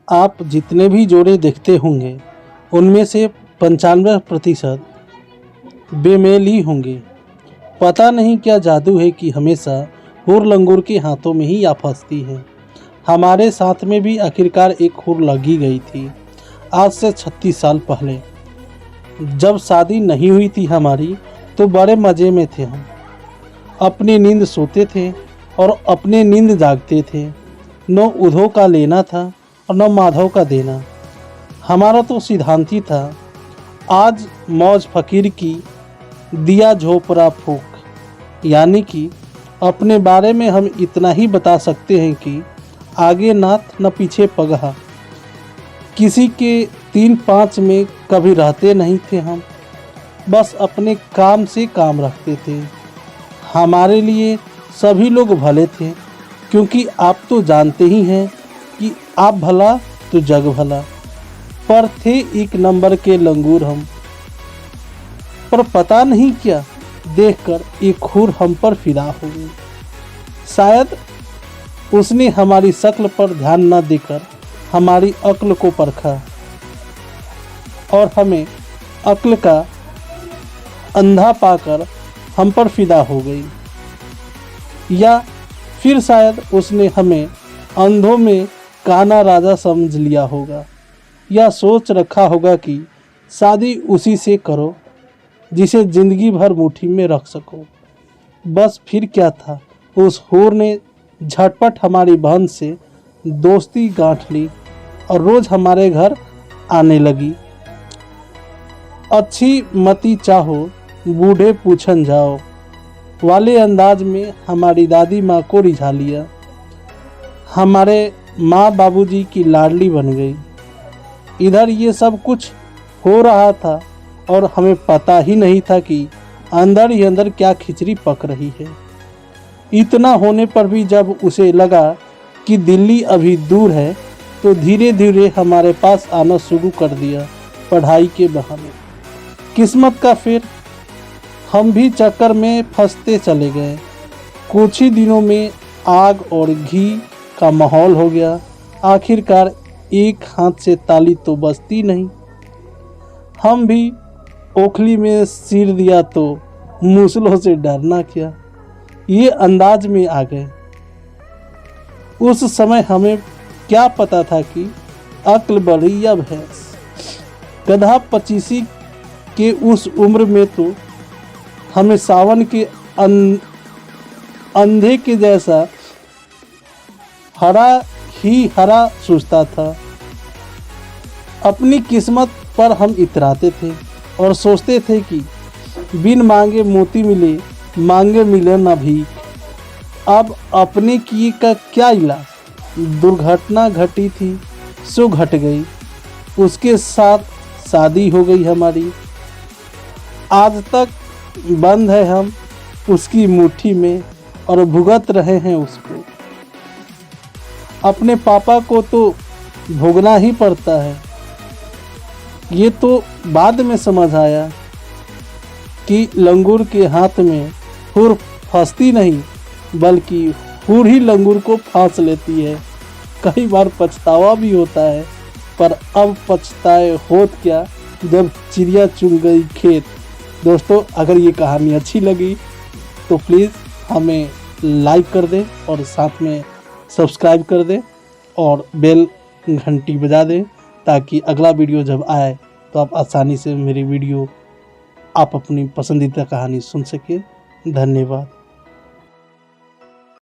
आप जितने भी जोड़े देखते होंगे उनमें से 95% बेमेल ही होंगे। पता नहीं क्या जादू है कि हमेशा हुर लंगूर के हाथों में ही आ फंसती है। हमारे साथ में भी आखिरकार एक हुर लगी गई थी आज से 36 साल पहले। जब शादी नहीं हुई थी हमारी तो बड़े मज़े में थे हम। अपनी नींद सोते थे और अपने नींद जागते थे। न उधो का लेना था और न माधव का देना। हमारा तो सिद्धांत ही था, आज मौज फकीर की दिया झोपड़ा फूक। यानी कि अपने बारे में हम इतना ही बता सकते हैं कि आगे नाथ न पीछे पगहा। किसी के 3-5 में कभी रहते नहीं थे हम, बस अपने काम से काम रखते थे। हमारे लिए सभी लोग भले थे, क्योंकि आप तो जानते ही हैं कि आप भला तो जग भला। पर थे एक नंबर के लंगूर हम। पर पता नहीं क्या देखकर एक हुर हम पर फिदा हो गई। शायद उसने हमारी शक्ल पर ध्यान न देकर हमारी अक्ल को परखा और हमें अक्ल का अंधा पाकर हम पर फिदा हो गई। या फिर शायद उसने हमें अंधों में काना राजा समझ लिया होगा, या सोच रखा होगा कि शादी उसी से करो जिसे ज़िंदगी भर मुट्ठी में रख सको। बस फिर क्या था, उस हुर ने झटपट हमारी बहन से दोस्ती गांठ ली और रोज़ हमारे घर आने लगी। अच्छी मती चाहो बूढ़े पूछन जाओ वाले अंदाज में हमारी दादी माँ को रिझा लिया। हमारे माँ बाबूजी की लाडली बन गई। इधर ये सब कुछ हो रहा था और हमें पता ही नहीं था कि अंदर ही अंदर क्या खिचड़ी पक रही है। इतना होने पर भी जब उसे लगा कि दिल्ली अभी दूर है तो धीरे धीरे हमारे पास आना शुरू कर दिया पढ़ाई के बहाने। किस्मत का फेर, हम भी चक्कर में फंसते चले गए। कुछ ही दिनों में आग और घी का माहौल हो गया। आखिरकार एक हाथ से ताली तो बजती नहीं। हम भी ओखली में सिर दिया तो मूसलों से डरना क्या, ये अंदाज में आ गए। उस समय हमें क्या पता था कि अक्ल बढ़ी या भैंस। गधा 25 के उस उम्र में तो हमें सावन के अंधे के जैसा हरा ही हरा सूझता था। अपनी किस्मत पर हम इतराते थे और सोचते थे कि बिन मांगे मोती मिले, मांगे मिले ना भीख। अब अपने किए का क्या इलाज। दुर्घटना घटी थी सो घट गई। उसके साथ शादी हो गई हमारी। आज तक बंद है हम उसकी मुट्ठी में और भुगत रहे हैं उसको। अपने पापा को तो भोगना ही पड़ता है। ये तो बाद में समझ आया कि लंगूर के हाथ में हुर फंसती नहीं, बल्कि हुर ही लंगूर को फांस लेती है। कई बार पछतावा भी होता है, पर अब पछताए होत क्या जब चिड़िया चुग गई खेत। दोस्तों, अगर ये कहानी अच्छी लगी तो प्लीज़ हमें लाइक कर दें और साथ में सब्सक्राइब कर दें और बेल घंटी बजा दें, ताकि अगला वीडियो जब आए तो आप आसानी से मेरी वीडियो, आप अपनी पसंदीदा कहानी सुन सकें। धन्यवाद।